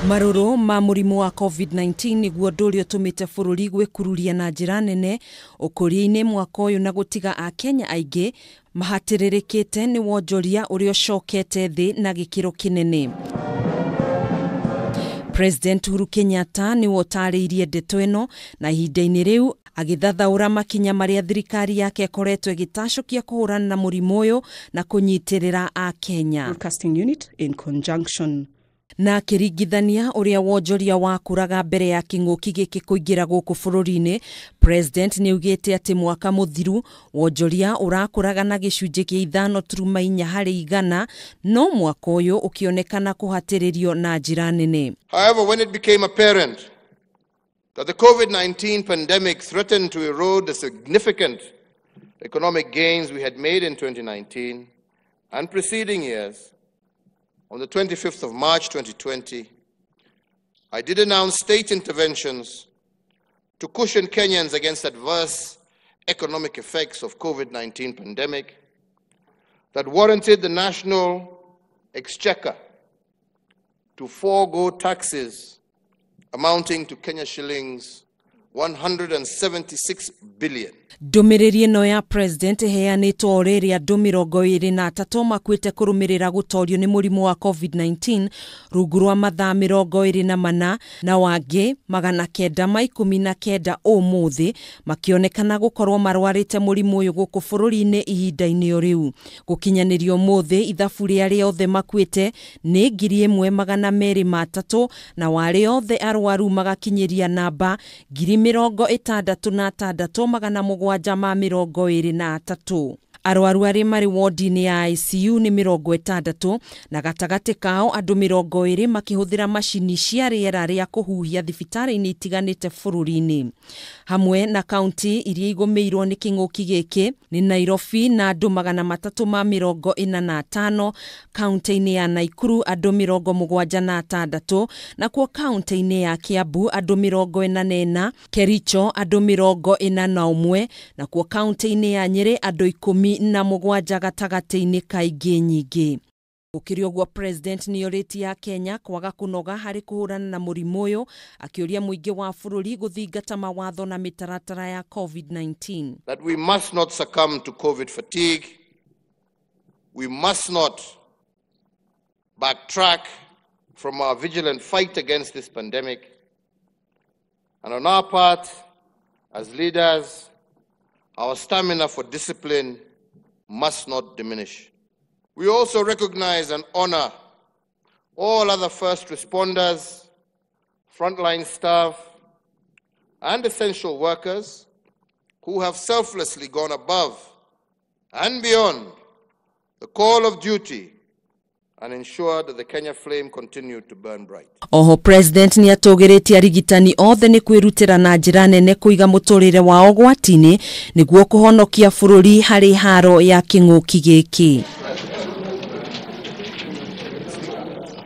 Marũrũ ma mũrimũ wa Covid-19 nĩguo ndũrĩ ũtũmĩte bũrũri gwĩkururia na njira nene ũkũria-inĩ mwaka ũyũ na gũtiga Akenya aingĩ mahatĩrĩrĩkĩte nĩ wonjoria ũrĩa ũcokete thĩ na gĩkĩro kĩnene. President Uhuru Kenyatta nĩ wotarĩirie ndeto ĩno na ihinda-inĩ rĩu agĩthathaũra makinya marĩa thirikari yake ĩkoretwo ĩgĩtacũkia kũhũrana na mũrimũ ũyũ na kũnyitĩrĩra Akenya. Broadcasting unit in conjunction na kĩringithania ũrĩa wonjoria wakũraga mbere ya kĩng'ũki gĩkĩ kũingĩra gũkũ bũrũri-inĩ, President nĩ ugĩte atĩ mwaka mũthiru wonjoria ũrakũraga na gĩcunjĩ kĩa 5.4 harĩ 100, no mwaka ũyũ ũkĩonekana kũhatĩrĩrio na njira nene. However, when it became apparent that the COVID-19 pandemic threatened to erode the significant economic gains we had made in 2019 and preceding years, on the 25th of March 2020, I did announce state interventions to cushion Kenyans against adverse economic effects of COVID-19 pandemic that warranted the national exchequer to forego taxes amounting to Kenya shillings 176 billion. Ndũmĩrĩri ĩno ya President ĩheanĩtwo rĩrĩa andũ 23 makuĩte kũrũmĩrĩra gũtorio nĩ mũrimũ wa Covid-19 rungu rwa mathaa 24 na wangĩ 919 ũmũthĩ makĩonekana gũkorwo marwarĩte mũrimũ ũyũ gũkũ bũrũri-inĩ ihinda-inĩ o rĩu. Gũkinyanĩrio ũmũthĩ ithabu rĩa othe makuĩte nĩ 1,203 na warĩ othe arwaru magakinyĩria namba 66,723. Arwaru arĩa marĩ wodi-inĩ ya ICU nĩ 60 na gatagatĩ kao andũ 20 makĩhũthĩra macini cia rĩera rĩa kũhuhia thibitarĩ-inĩ itiganĩte bũrũri-inĩ. Hamwe na kaunti iria igũmĩirwo nĩ kĩng'ũki gĩkĩ nĩ Nairobi na andũ 345, kaunti-inĩ ya Nakuru andũ 76, na kuo kaunti-inĩ ya Kiambu andũ 44, Kericho andũ 41, na kuo kaunti-inĩ ya Nyeri andũ 17 gatagatĩ-inĩ kaingĩ nyingĩ. Gũkĩrĩ ũguo, President nĩ orĩtie Akenya kwaga kũnoga harĩ kũhũrana na mũrimũ ũyũ, akĩũria mũingĩ wa bũrũri gũthingata mawatho na mĩtaratara ya Covid-19. That we must not succumb to COVID fatigue. We must not backtrack from our vigilant fight against this pandemic. And on our part, as leaders, our stamina for discipline must not diminish. We also recognize and honor all other first responders, frontline staff, and essential workers who have selflessly gone above and beyond the call of duty and ensure that the Kenya flame continued to burn bright. Oho, President ni atũgĩrĩtie arigitani othe nĩ kwĩrutĩra na njĩra nene kũiga mũtũrĩre wao gwati-inĩ nĩguo kũhonokia bũrũri harĩ haro ya kĩng'ũki gĩkĩ.